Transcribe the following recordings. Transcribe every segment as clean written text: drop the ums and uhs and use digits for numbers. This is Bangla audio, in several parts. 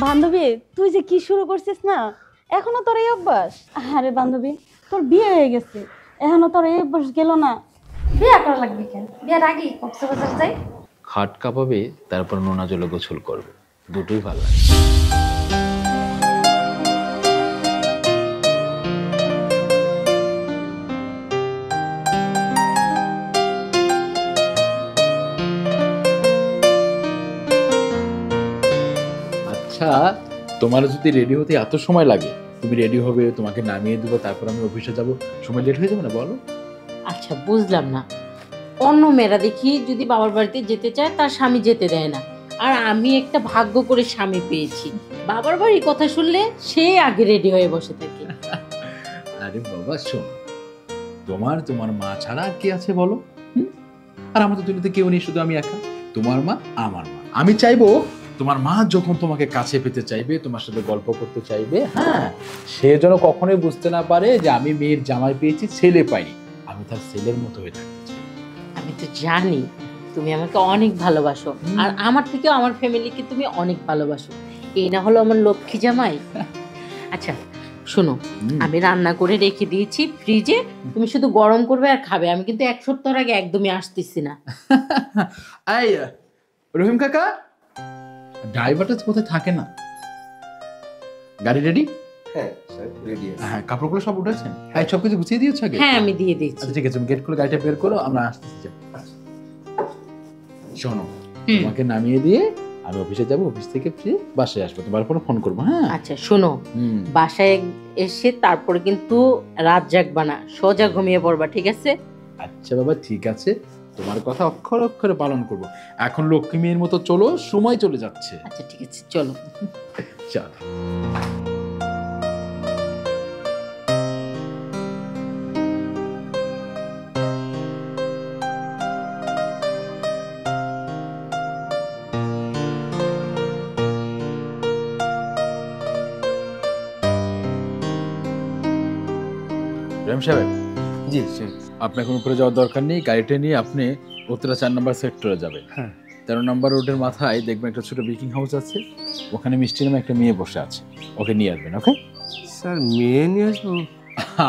বান্ধবী তুই যে কি শুরু করছিস না, এখনো তোর এই অভ্যাস? আরে বান্ধবী, তোর বিয়ে হয়ে গেছে, এখনো তোর এই অভ্যাস গেল না? বিয়ে করা লাগবে কেন? বিয়ের আগেই কক্সবাজার যাই। খাট কাঁপাবে, তারপর নোনা জলে গোসল করবে, দুটোই ভালো লাগে। আচ্ছা, তোমার যদি রেডি হতে এত সময় লাগে, তুমি রেডি হবে, তোমাকে নামিয়ে দেবো, তারপর আমি অফিসে যাব, সময় লেট হয়ে যাবে না বলো? আচ্ছা বুঝলাম না, অন্য মেয়েরা দেখি যদি বাবার বাড়িতে যেতে চায় তার স্বামী যেতে দেয় না, আর আমি একটা ভাগ্য করে স্বামী পেয়েছি, বাবার বাড়ির কথা শুনলে সে আগে রেডি হয়ে বসে থাকে। আরে বাবা শোন, তোমার মা ছাড়া আর কে আছে বলো? আর আমাদের দুনিয়াতে কেউ নেই, শুধু আমি একা। তোমার মা, আমার মা। আমি চাইবো তোমার মা যখন তোমাকে কাছে পেতে চাইবে, তোমার সাথে গল্প করতে চাইবে, হ্যাঁ, সে যেন কখনোই বুঝতে না পারে যে আমি মেয়ের জামাই পেয়েছি, ছেলে পাইনি। আমি তার ছেলের মতো হয়ে থাকতে চাই। আমি তো জানি তুমি আমাকে অনেক ভালোবাসো, আর আমার থেকেও আমার ফ্যামিলিকে তুমি অনেক ভালোবাসো। এই না হলো আমার লক্ষ্মী জামাই। আচ্ছা শোনো, আমি রান্না করে রেখে দিয়েছি ফ্রিজে, তুমি শুধু গরম করবে আর খাবে। আমি কিন্তু এক সপ্তাহ আগে একদমই আসতেছি না। এই রহিম কাকা, ড্রাইভারটা কোথায় থাকে না? গাড়ি রেডি? হ্যাঁ স্যার, রেডি আছে। হ্যাঁ, কাপড়গুলো সব উঠেছেন? হ্যাঁ, সবকিছু গুছিয়ে দিয়েছো আগে? হ্যাঁ আমি দিয়ে দিয়েছি। আচ্ছা ঠিক আছে, তুমি গেট করে গাড়িটা বের করো, আমরা আসতেছি। শোনো, তোমাকে নামিয়ে দিয়ে আমি অফিসে যাবো, অফিস থেকে ফ্রি বাসায় আসবো, তোমার পরে ফোন করবো। হ্যাঁ আচ্ছা শোনো, বাসায় এসে তারপরে কিন্তু রাত জাগবা না, সোজা ঘুমিয়ে পড়বা, ঠিক আছে? আচ্ছা বাবা, ঠিক আছে, তোমার কথা অক্ষর অক্ষরে পালন করবো। এখন লক্ষ্মী মেয়ের মতো চলো, সময় চলে যাচ্ছে। আচ্ছা ঠিক আছে, চলো। চল। রহিম সাহেব, জি স্যার। আপনার এখন উপরে যাওয়ার দরকার নেই, গাড়িটা নিয়ে আপনি উত্তরা 4 নম্বর সেক্টরে যাবেন। হ্যাঁ। 13 নম্বর রোডের মাথায় দেখবেন একটা ছোট বেকিং হাউস আছে, ওখানে মিষ্টি নামে একটা মেয়ে বসে আছে, ওকে নিয়ে আসবেন। ওকে স্যার, মেয়ে নিয়ে আসবো?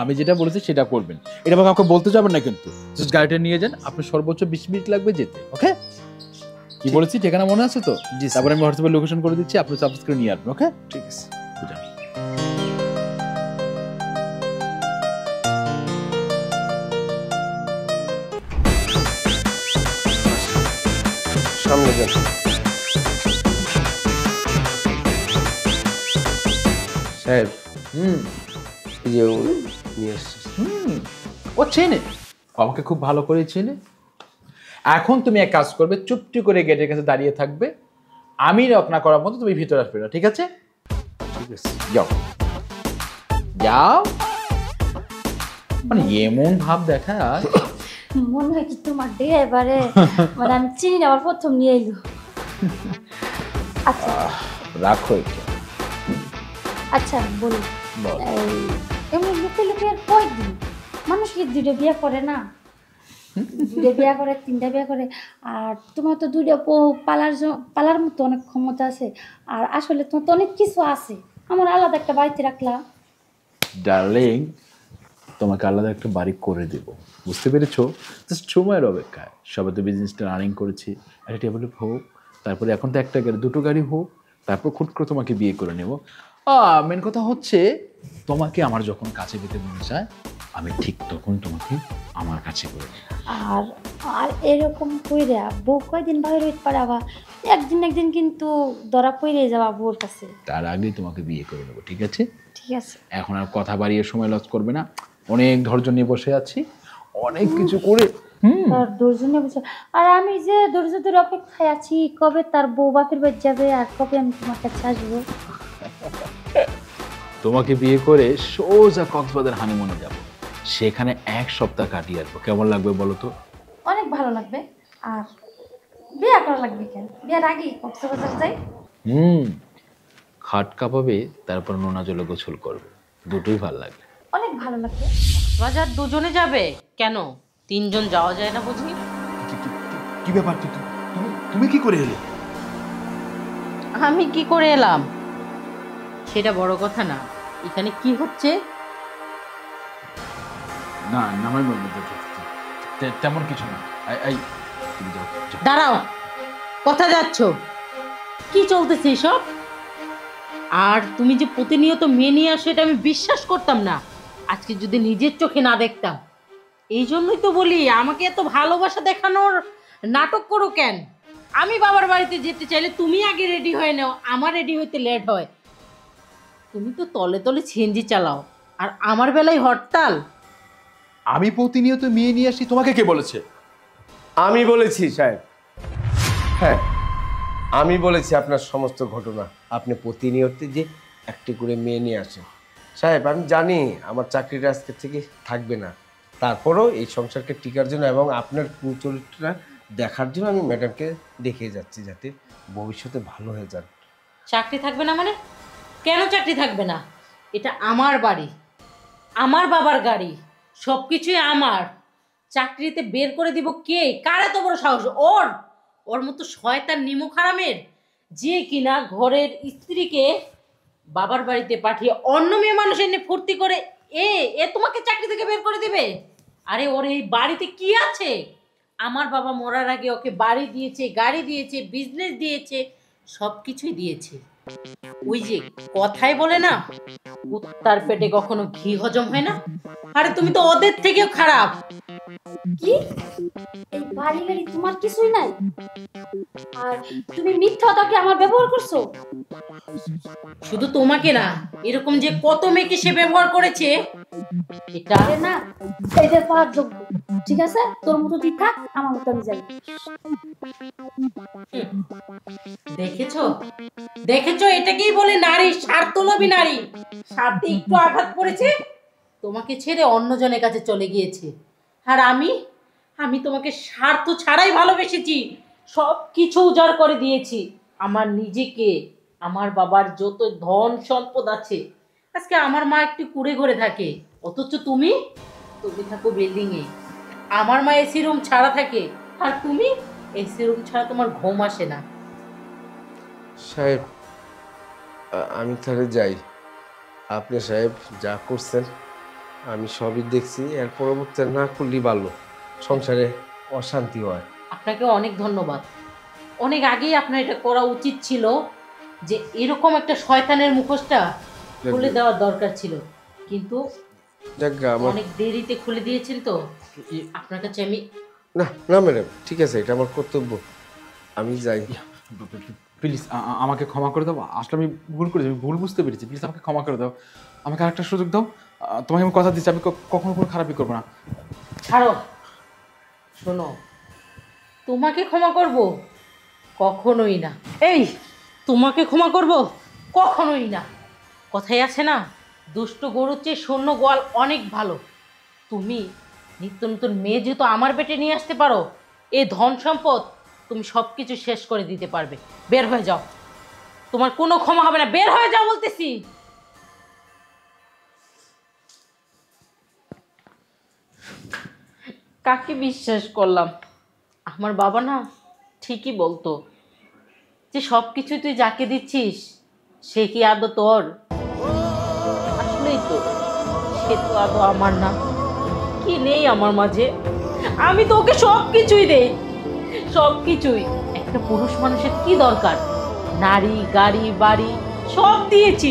আমি যেটা বলেছি সেটা করবেন, এটা আমাকে কাউকে বলতে যাবেন না কিন্তু। জাস্ট গাড়িটা নিয়ে যান, আপনি সর্বোচ্চ 20 মিনিট লাগবে যেতে। ওকে, কি বলেছি ঠিকানা মনে আছে তো? জি। তারপরে আমি হোয়াটসঅ্যাপে লোকেশন করে দিচ্ছি, আপনি সাবস্ক্রাইব করে নিয়ে আসবেন। ওকে ঠিক আছে। সামনে যান স্যার। এই যে নিয়ে আসছি। ও চেনে, আমাকে খুব ভালো করে চেনে। এখন তুমি এক কাজ করবে, চুপটি করে গেটের কাছে দাঁড়িয়ে থাকবে, আমি নক না করার মতো তুমি ভিতরে আসবে না, ঠিক আছে? ঠিক আছে, যাও যাও। মানে এমন ভাব দেখায়, মনে হয় কি তোমার ড্রাইভারে মানে আমি চিনি না, আবার প্রথম নিয়ে এলো। আচ্ছা রাখো এটা। আচ্ছা বলি, বল। এমনি লুকিয়ে লুকিয়ে আর কয়দিন মানুষ কি দুইটা বিয়ে করে না? দুইটা বিয়ে করে, তিনটা বিয়ে করে, আর তোমার তো দুইটা পালার মতো অনেক ক্ষমতা আছে, আর আসলে তোমার তো অনেক কিছু আছে, আমার আলাদা একটা বাড়িতে রাখলা। ডার্লিং, তোমাকে আলাদা একটা বাড়ি করে দেব, বুঝতে পেরেছো? জাস্ট সময়ের অপেক্ষায়। সবাই তো বিজনেসটা রানিং করেছি, একটা ডেভেলপ হোক, তারপরে এখন তো একটা গাড়ি, দুটো গাড়ি হোক, তারপর খুট করে তোমাকে বিয়ে করে নেব। মেন কথা হচ্ছে, তোমাকে আমার যখন কাছে পেতে মনে চায়, আমি ঠিক তখন তোমাকে আমার কাছে করে নেব। আর আর এরকম কইরা বউ কয়দিন বাইরে হইতে পারে, আবার একদিন কিন্তু ধরা পড়ে যাবা বউর কাছে। তার আগেই তোমাকে বিয়ে করে নেবো, ঠিক আছে? ঠিক আছে। এখন আর কথা বাড়িয়ে সময় লস করবে না, অনেক ধৈর্য নিয়ে বসে আছি, অনেক কিছু করে। আর ধৈর্য নিয়ে বসে, আর আমি যে ধৈর্য ধরে অপেক্ষায় আছি কবে তার বউ বাপের বাড়ি যাবে আর কবে আমি তোমার কাছে আসবো। তোমাকে বিয়ে করে সোজা কক্সবাজার হানিমুনে যাব, সেখানে 1 সপ্তাহ কাটিয়ে আসবো। কেমন লাগবে বলো তো? অনেক ভালো লাগবে। আর বিয়ে করা লাগবে কেন? বিয়ের আগেই কক্সবাজার যাই। খাট কাঁপাবে, তারপর নোনা জলে গোসল করবে, দুটোই ভালো লাগবে। অনেক ভালো লাগবে। বাজার দুজনে যাবে কেন? 3 জন যাওয়া যায় না বুঝি? কি ব্যাপার, তুমি কি করে এলে? আমি কি করে এলাম? সেটা বড় কথা না, এখানে কি হচ্ছে? না নামাই বলবো তেমন কিছু না। এই তুমি যাও। দাঁড়াও, কথা যাচ্ছ, কি চলতেছে এসব? আর তুমি যে প্রতিনিয়ত মেয়ে নিয়ে আসো এটা আমি বিশ্বাস করতাম না, আজকে যদি নিজের চোখে না দেখতাম। এই জন্যই তো বলি আমাকে এত ভালোবাসা দেখানোর নাটক করো কেন? আমি বাবার বাড়িতে যেতে চাইলে তুমি আগে রেডি হয়ে নাও, আমার রেডি হইতে লেট হয়। তুমি তো তলে তলে ছিনজি চালাও, আর আমার বেলায় হরতাল। আমি প্রতিনিয়ত মেয়ে নিয়ে আসি, তোমাকে কে বলেছে? আমি বলেছি সাহেব, হ্যাঁ আমি বলেছি আপনার সমস্ত ঘটনা। আপনি প্রতিনিয়ত যে একটি করে মেয়ে নিয়ে আসেন। সাহেব আমি জানি আমার চাকরিটা আজকে থেকে থাকবে না, তারপরও এই সংসারকে টিকার জন্য এবং আপনার চরিত্রটা দেখার জন্য আমি ম্যাডামকে দেখিয়ে যাচ্ছি, যাতে ভবিষ্যতে ভালো হয়ে যান। চাকরি থাকবে না মানে? কেন চাকরি থাকবে না? এটা আমার বাড়ি, আমার বাবার গাড়ি, সব কিছুই আমার। চাকরিতে বের করে দিব কে? কার এত বড় সাহস? ওর ওর মতো শয়তান নিমুখ হারামের, যে কিনা ঘরের স্ত্রীকে বাবার বাড়িতে পাঠিয়ে অন্য মেয়ে মানুষ এনে ফুর্তি করে, এ এ তোমাকে চাকরি থেকে বের করে দিবে? আরে ওর এই বাড়িতে কি আছে? আমার বাবা মরার আগে ওকে বাড়ি দিয়েছে, গাড়ি দিয়েছে, বিজনেস দিয়েছে, সব কিছুই দিয়েছে। ওই যে কথাই বলে না, কুত্তার পেটে কখনো ঘি হজম হয় না। আরে তুমি তো ওদের থেকেও খারাপ। কি এই বাড়ি গাড়ি তোমার কিছুই নাই, আর তুমি মিথ্যা তাকে আমার ব্যবহার করছো? শুধু তোমাকে না, এরকম যে কত মেয়েকে সে ব্যবহার করেছে, এটা আরে না, এদের পাওয়ার যোগ্য। ঠিক আছে, তোর মতো তুই থাক, আমার মতো আমি যাই। দেখেছো দেখেছো, এটাকেই বলে নারী, স্বার্থলোভী নারী। স্বার্থে একটু আঘাত পড়েছে, তোমাকে ছেড়ে অন্যজনের কাছে চলে গিয়েছে। আর আমি আমি তোমাকে স্বার্থ ছাড়াই ভালোবেসেছি, সব কিছু উজাড় করে দিয়েছি। আমার নিজেকে, আমার বাবার যত ধন সম্পদ আছে, আজকে আমার মা একটু কুড়ে ঘরে থাকে, অথচ তুমি তুমি থাকো বিল্ডিং এ। আমার মা এসি রুম ছাড়া থাকে, আর তুমি এসি রুম ছাড়া তোমার ঘুম আসে না। সাহেব আমি তাহলে যাই। আপনি সাহেব যা করছেন আমি সবই দেখছি, এর পরবর্তী না করলেই ভালো, সংসারে অশান্তি হয়। আপনাকে অনেক ধন্যবাদ। অনেক আগেই আপনার এটা করা উচিত ছিল, যে এরকম একটা শয়তানের মুখোশটা খুলে দেওয়ার দরকার ছিল, কিন্তু যাক গে, আমার অনেক দেরিতে খুলে দিয়েছেন। তো আপনার কাছে আমি না না ম্যাডাম, ঠিক আছে, এটা আমার কর্তব্য, আমি যাই। প্লিজ আমাকে ক্ষমা করে দাও, আসলে আমি ভুল করেছি, আমি ভুল বুঝতে পেরেছি। প্লিজ আমাকে ক্ষমা করে দাও, আমাকে আরেকটা সুযোগ দাও। তোমাকে আমি কথা দিচ্ছি, আমি কখনো কোনো খারাপই করবো না। ছাড়ো। শোনো, তোমাকে ক্ষমা করব? কখনোই না। এই, তোমাকে ক্ষমা করব? কখনোই না। কথাই আছে না, দুষ্ট গরুর চেয়ে শূন্য গোয়াল অনেক ভালো। তুমি নিত্য নতুন মেয়ে যেহেতু আমার পেটে নিয়ে আসতে পারো, এই ধন সম্পদ তুমি সব কিছু শেষ করে দিতে পারবে। বের হয়ে যাও, তোমার কোনো ক্ষমা হবে না। বের হয়ে যাও বলতেছি। কাকে বিশ্বাস করলাম? আমার বাবা না ঠিকই বলতো, যে সব কিছু তুই যাকে দিচ্ছিস সে কি আদৌ তোর? আসলেই তো, সে তো আদৌ আমার না। কি নেই আমার মাঝে? আমি তো ওকে সব কিছুই দেই, সব কিছুই। একটা পুরুষ মানুষের কি দরকার? নারী, গাড়ি, বাড়ি সব দিয়েছি,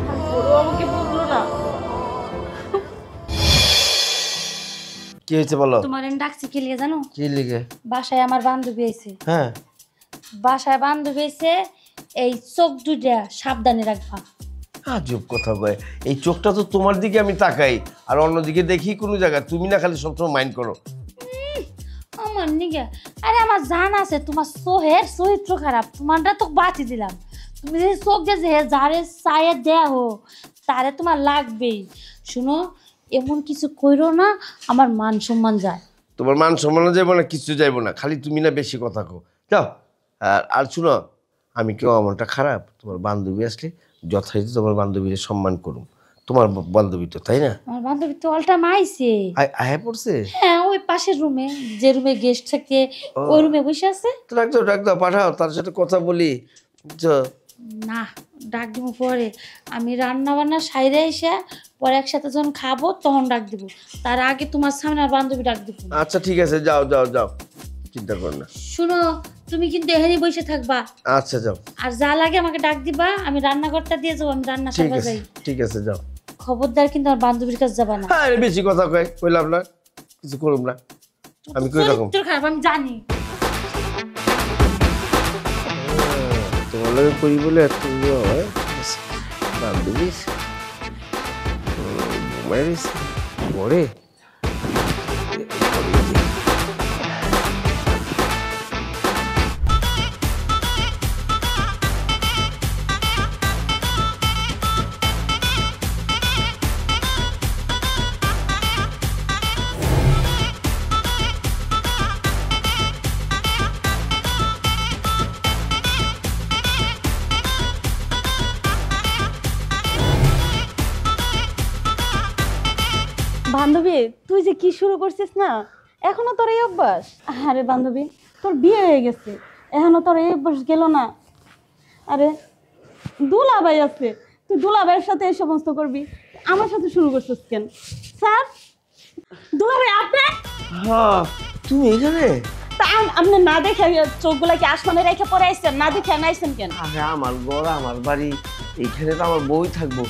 তারপরেও আমাকে বুঝলো না। কি হয়েছে বলো? তোমার আমি ডাকছি কি লিগে জানো? কি লিগে? বাসায় আমার বান্ধবী আইছে। হ্যাঁ, বাসায় বান্ধবী আইছে, এই চোখ দুইটা সাবধানে রাখবা। আজব কথা কয়, এই চোখটা তো তোমার দিকে আমি তাকাই, আর অন্যদিকে দেখি কোনো জায়গায়, তুমি না খালি সবসময় মাইন্ড করো। আমার নিগে, আরে আমার জান আছে তোমার সোহের চরিত্র খারাপ, তোমারটা তো বাঁচি দিলাম। তুমি যে চোখ দিয়ে যে যারে চায়ে দেয়া হো, তারে তোমার লাগবেই। শুনো, এমন কিছু কইরো না, আমার মান সম্মান যায়। তোমার মান সম্মানও যাইব না, কিছু যাইব না, খালি তুমি না বেশি কথা কো। যাও। আর শুনো, আমি কেউ আমারটা খারাপ? তোমার বান্ধবী আসলে যথারীতি তোমার বান্ধবীর সম্মান করুন। তোমার বান্ধবী তো, তাই না? আমার বান্ধবী তো অলটা মাইছে। আয়া পড়ছে? হ্যাঁ, ওই পাশের রুমে, যে রুমে গেস্ট থাকে ওই রুমে বসে আছে। তো ডাক দাও, ডাক দাও, পাঠাও, তার সাথে কথা বলি। না, ডাক দিব পরে। আমি রান্না বান্না সাইরে এসে পরে একসাথে যখন খাবো তখন ডাক দিব। তার আগে তোমার সামনে আর বান্ধবী ডাক দিব। আচ্ছা ঠিক আছে, যাও যাও যাও, চিন্তা করো না। শুনো, তুমি কিন্তু এখানেই বসে থাকবা। আচ্ছা যাও। আর যা লাগে আমাকে ডাক দিবা, আমি রান্নাঘরটা দিয়ে যাবো, আমি রান্না ঠিক করবা আছে যাই। ঠিক আছে, যাও। খবরদার কিন্তু আমার বান্ধবীর কাছে যাবা না। হ্যাঁ, বেশি কথা কইলাম না, কিছু করুম না। আমি কই রকম চরিত্র খারাপ আমি জানি। তোমার লাগে করি বলে এত হয় বান্ধবী পরে বান্ধবী তুই যে কি শুরু করছিস না, এখনো তোর এই অভ্যাস? আরে বান্ধবী, তোর বিয়ে হয়ে গেছে, এখনো তোর এই অভ্যাস গেল না? আরে দুলাভাই আছে, তুই দুলাভাইয়ের সাথে এই সমস্ত করবি, আমার সাথে শুরু করছিস কেন? স্যার, দুলাভাই আপনি? হ্যাঁ, তুমি এখানে? তা আপনি না দেখে চোখগুলা কি আসমানে রেখে পরে আসছেন? না দেখে আনাইছেন কেন? আরে আমার ঘর, আমার বাড়ি, এইখানে তো আমার বই থাকবো।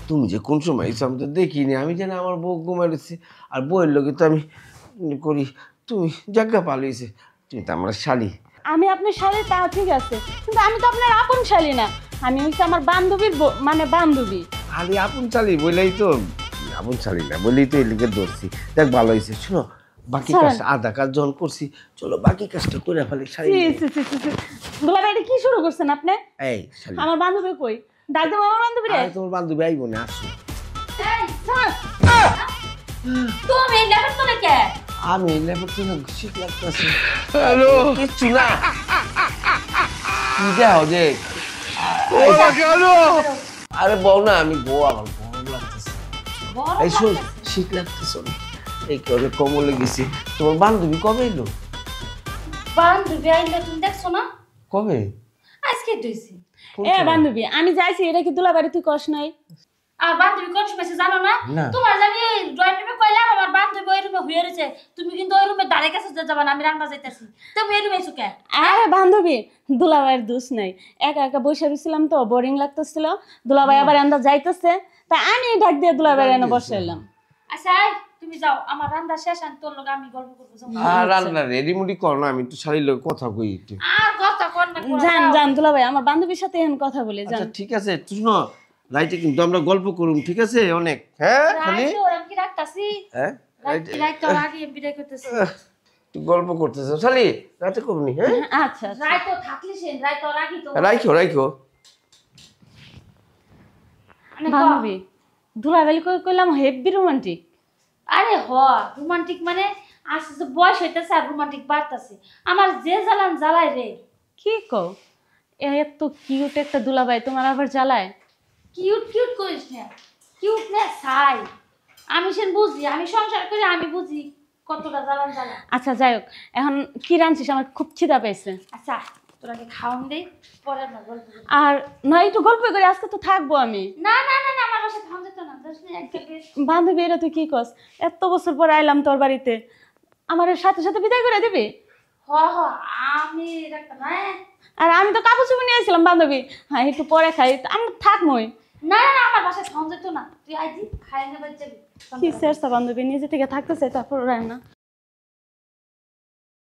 তুমি যে কোন সময় এসো আমি তো দেখিনি। আমি জানি আমার বউ ঘুমাইছে, আর বউয়ের লোকে তো আমি করি। তুমি জায়গা পালিয়েছে, তুমি তো আমার শালি। আমি আপনার শালী, তা ঠিক আছে, কিন্তু আমি তো আপনার আপন শালী না, আমি হচ্ছে আমার বান্ধবীর মানে বান্ধবী। আরে আপন শালি বলেই তো, আপন শালি না বলেই তো এদিকে ধরছি। দেখ ভালো হয়েছে। শোনো, বাকি স্যার। কাজটা আধা কাজ যখন করছি, চলো বাকি কাজটা করে ফেলি। শালি দুলাভাই এটা কি শুরু করছেন আপনি? এই শালি, আমার বান্ধবী কই? ডাক দেবো আমার বান্ধবী রে? আরে তোমার বান্ধবী আইবো না, আসো। এই, তুমি এই লেবার তো কে? আমি লেবার তো শীত লাগতেছে। হ্যালো, কিচ্ছু না। কি দেও যে আরে বউ না, আমি বউ, আমার গরম লাগতেছে। এই শোন, শীত লাগতেছে না, এই কারণে কমলে গেছি। তোমার বান্ধবী কবে এলো? বান্ধবী আইলে তুমি দেখছো না? কবে? আজকে দইছি। এ বান্ধবী, আমি যাইছি, এটা কি দুলাভাই তুই কস নাই? আর বান্ধবী কোন সময় এসে জানো না? না। তোমার জানি ড্রয়িং রুমে কইলাম আমার বান্ধবী ওই রুমে হয়ে রয়েছে, তুমি কিন্তু ওই রুমে দাঁড়িয়ে কাছে যাবা না, আমি রান্না যাইতেছি। তুমি এই রুমে এসো কে? আরে বান্ধবী, দুলাভাইয়ের দোষ নাই, একা একা বসে রয়েছিলাম তো, বোরিং লাগতেছিল, দুলাভাই আবার আন্দা যাইতেছে, তা আমি ডাক দিয়ে দুলাভাই এনে বসে এলাম। আচ্ছা আয়, তুমি যাও, আমার রান্না শেষ, আমি তোর লগে আমি গল্প করবো। যাও। আর রান্না রেডি মুডি কর না, আমি একটু শাড়ির লোক কথা কই একটু। আর কথা কর না কর। যান যান দুলাভাই, আমার বান্ধবীর সাথে এখন কথা বলি, যান। আচ্ছা ঠিক আছে, শুনো, রাইটে কিন্তু আমরা গল্প করুম, ঠিক আছে? অনেক। হ্যাঁ খালি রাইতো আমি কি রাখতাছি? হ্যাঁ রাইতো আগে বিদায় করতেছি। তুই গল্প করতেছ শালি, রাতে করবনি। হ্যাঁ আচ্ছা আচ্ছা। রাইতো থাকলি সেন, রাইতো রাখি তো। রাইখো রাইখো। মানে ক- বান্ধবী, দুলাভাই কইলাম হেভি রোমান্টিক। আরে হ, রোমান্টিক মানে আস্তে আস্তে বয়স হইতেছে আর রোমান্টিক বাড়তাছে। আমার যে জ্বালান জ্বালায় রে। কি কও, এত কিউট একটা দুলাভাই তোমার আবার জ্বালায়? কিউট কিউট করিস না, কিউট না ছাই। আমি সেন বুঝি, আমি সংসার করি, আমি বুঝি কতটা জ্বালান জ্বালা। আচ্ছা যাই হোক, এখন কি রাঁধছিস? আমার খুব খিদা পেয়েছে। আচ্ছা তোরাকে খাওয়ান দেই, পরে আমরা গল্প করি। আর নয় একটু গল্প করে, আজকে তো থাকবো আমি। না না না না, আমার বাসায় খাওয়ান যেত না, জানিস না একটা বেশ। বান্ধবী, এটা তুই কি কস? এত বছর পর আইলাম তোর বাড়িতে, আমার সাথে সাথে বিদায় করে দিবি? হ হ, আমি একটা না। আর আমি তো কাপড় চুপড় নিয়ে আসছিলাম বান্ধবী, হ্যাঁ একটু পরে খাই, আমরা থাকবোই। না না না, আমার বাসায় খাওয়ান যেত না, তুই আইজি খাই না যাবি। কি চেষ্টা বান্ধবী, নিজে থেকে থাকতে চাই, তারপর রায় না।